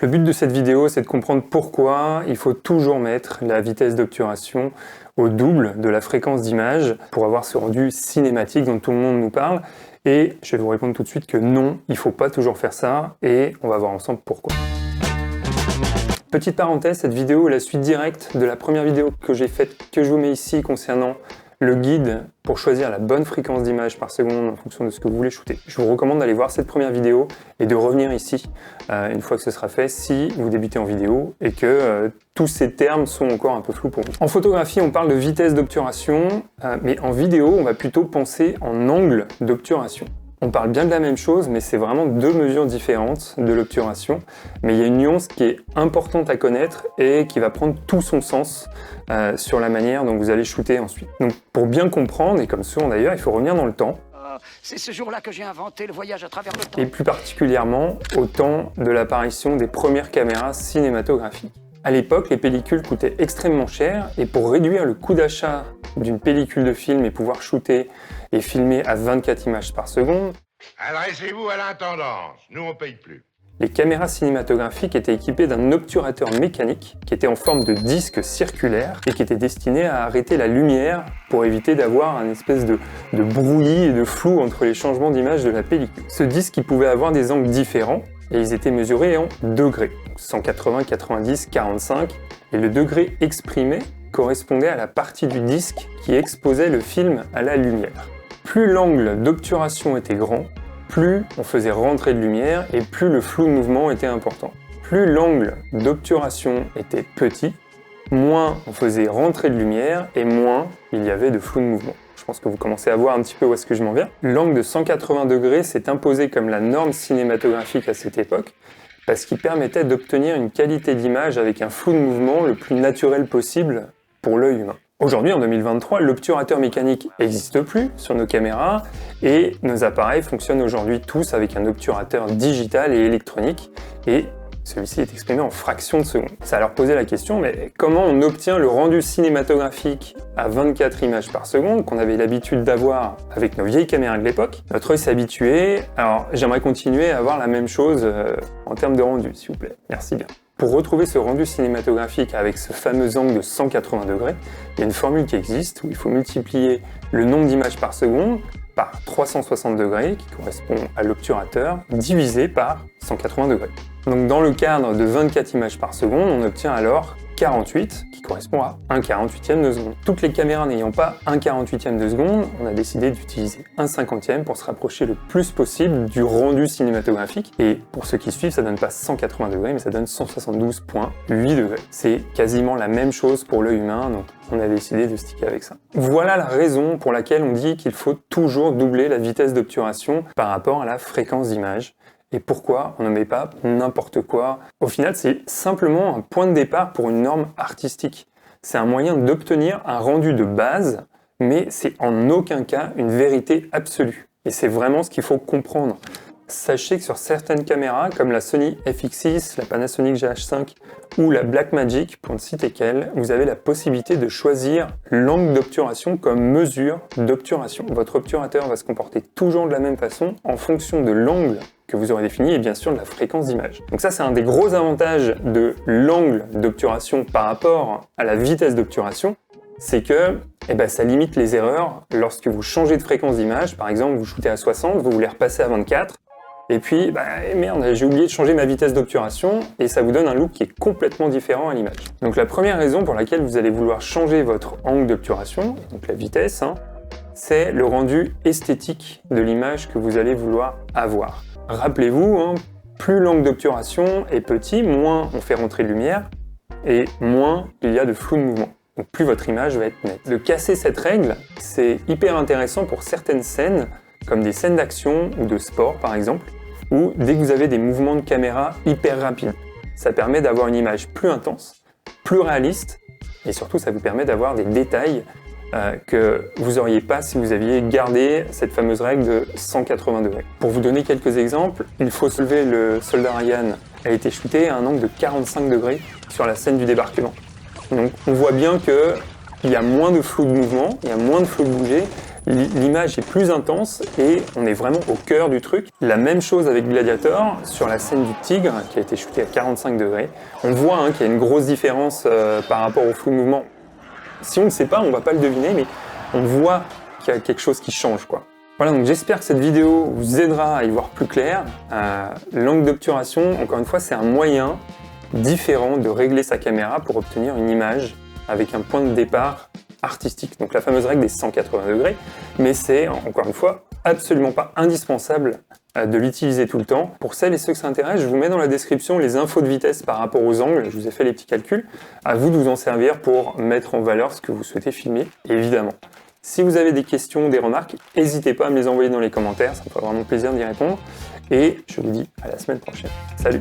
Le but de cette vidéo, c'est de comprendre pourquoi il faut toujours mettre la vitesse d'obturation au double de la fréquence d'image pour avoir ce rendu cinématique dont tout le monde nous parle. Et je vais vous répondre tout de suite que non, il ne faut pas toujours faire ça et on va voir ensemble pourquoi. Petite parenthèse, cette vidéo est la suite directe de la première vidéo que j'ai faite, que je vous mets ici concernant le guide pour choisir la bonne fréquence d'image par seconde en fonction de ce que vous voulez shooter. Je vous recommande d'aller voir cette première vidéo et de revenir ici une fois que ce sera fait si vous débutez en vidéo et que tous ces termes sont encore un peu flous pour vous. En photographie, on parle de vitesse d'obturation, mais en vidéo, on va plutôt penser en angle d'obturation. On parle bien de la même chose, mais c'est vraiment deux mesures différentes de l'obturation. Mais il y a une nuance qui est importante à connaître et qui va prendre tout son sens sur la manière dont vous allez shooter ensuite. Donc pour bien comprendre, et comme souvent d'ailleurs, il faut revenir dans le temps. C'est ce jour-là que j'ai inventé le voyage à travers le temps. Et plus particulièrement au temps de l'apparition des premières caméras cinématographiques. À l'époque, les pellicules coûtaient extrêmement cher et pour réduire le coût d'achat d'une pellicule de film et pouvoir shooter et filmer à 24 images par seconde, adressez-vous à l'intendance, nous on paye plus. Les caméras cinématographiques étaient équipées d'un obturateur mécanique qui était en forme de disque circulaire et qui était destiné à arrêter la lumière pour éviter d'avoir un espèce de brouillis et de flou entre les changements d'image de la pellicule. Ce disque il pouvait avoir des angles différents et ils étaient mesurés en degrés, 180, 90, 45, et le degré exprimé correspondait à la partie du disque qui exposait le film à la lumière. Plus l'angle d'obturation était grand, plus on faisait rentrer de lumière et plus le flou de mouvement était important. Plus l'angle d'obturation était petit, moins on faisait rentrer de lumière et moins il y avait de flou de mouvement. Je pense que vous commencez à voir un petit peu où est-ce que je m'en viens. L'angle de 180 degrés s'est imposé comme la norme cinématographique à cette époque parce qu'il permettait d'obtenir une qualité d'image avec un flou de mouvement le plus naturel possible pour l'œil humain. Aujourd'hui, en 2023, l'obturateur mécanique n'existe plus sur nos caméras et nos appareils fonctionnent aujourd'hui tous avec un obturateur digital et électronique et celui-ci est exprimé en fractions de seconde. Ça a alors posé la question, mais comment on obtient le rendu cinématographique à 24 images par seconde qu'on avait l'habitude d'avoir avec nos vieilles caméras de l'époque? Notre œil s'est habitué, alors j'aimerais continuer à avoir la même chose en termes de rendu, s'il vous plaît. Merci bien. Pour retrouver ce rendu cinématographique avec ce fameux angle de 180 degrés, il y a une formule qui existe où il faut multiplier le nombre d'images par seconde par 360 degrés, qui correspond à l'obturateur, divisé par 180 degrés. Donc dans le cadre de 24 images par seconde, on obtient alors 48, qui correspond à 1/48e de seconde. Toutes les caméras n'ayant pas 1/48e de seconde, on a décidé d'utiliser 1/50e pour se rapprocher le plus possible du rendu cinématographique. Et pour ceux qui suivent, ça donne pas 180 degrés, mais ça donne 172,8 degrés. C'est quasiment la même chose pour l'œil humain, donc on a décidé de sticker avec ça. Voilà la raison pour laquelle on dit qu'il faut toujours doubler la vitesse d'obturation par rapport à la fréquence d'image. Et pourquoi on ne met pas n'importe quoi? Au final, c'est simplement un point de départ pour une norme artistique. C'est un moyen d'obtenir un rendu de base, mais c'est en aucun cas une vérité absolue. Et c'est vraiment ce qu'il faut comprendre. Sachez que sur certaines caméras, comme la Sony FX6, la Panasonic GH5 ou la Blackmagic, pour ne citer qu'elles, vous avez la possibilité de choisir l'angle d'obturation comme mesure d'obturation. Votre obturateur va se comporter toujours de la même façon en fonction de l'angle que vous aurez défini et bien sûr de la fréquence d'image. Donc ça, c'est un des gros avantages de l'angle d'obturation par rapport à la vitesse d'obturation, c'est que ça limite les erreurs lorsque vous changez de fréquence d'image. Par exemple, vous shootez à 60, vous voulez repasser à 24, et puis, merde, j'ai oublié de changer ma vitesse d'obturation, et ça vous donne un look qui est complètement différent à l'image. Donc la première raison pour laquelle vous allez vouloir changer votre angle d'obturation, donc la vitesse, c'est le rendu esthétique de l'image que vous allez vouloir avoir. Rappelez-vous, plus l'angle d'obturation est petit, moins on fait rentrer de lumière, et moins il y a de flou de mouvement. Donc plus votre image va être nette. De casser cette règle, c'est hyper intéressant pour certaines scènes, comme des scènes d'action ou de sport par exemple, où dès que vous avez des mouvements de caméra hyper rapides, ça permet d'avoir une image plus intense, plus réaliste, et surtout ça vous permet d'avoir des détails que vous n'auriez pas si vous aviez gardé cette fameuse règle de 180 degrés. Pour vous donner quelques exemples, il faut se lever le soldat Ryan a été shooté à un angle de 45 degrés sur la scène du débarquement. Donc on voit bien qu'il y a moins de flou de mouvement, il y a moins de flou de bouger, l'image est plus intense et on est vraiment au cœur du truc. La même chose avec Gladiator, sur la scène du tigre, qui a été shootée à 45 degrés. On voit qu'il y a une grosse différence par rapport au flou de mouvement. Si on ne sait pas, on ne va pas le deviner, mais on voit qu'il y a quelque chose qui change, quoi. Voilà, donc j'espère que cette vidéo vous aidera à y voir plus clair. L'angle d'obturation, encore une fois, c'est un moyen différent de régler sa caméra pour obtenir une image avec un point de départ artistique. Donc la fameuse règle des 180 degrés, mais c'est, encore une fois, absolument pas indispensable de l'utiliser tout le temps. Pour celles et ceux que ça intéresse, je vous mets dans la description les infos de vitesse par rapport aux angles. Je vous ai fait les petits calculs. À vous de vous en servir pour mettre en valeur ce que vous souhaitez filmer, évidemment. Si vous avez des questions, des remarques, n'hésitez pas à me les envoyer dans les commentaires, ça me fera vraiment plaisir d'y répondre. Et je vous dis à la semaine prochaine. Salut!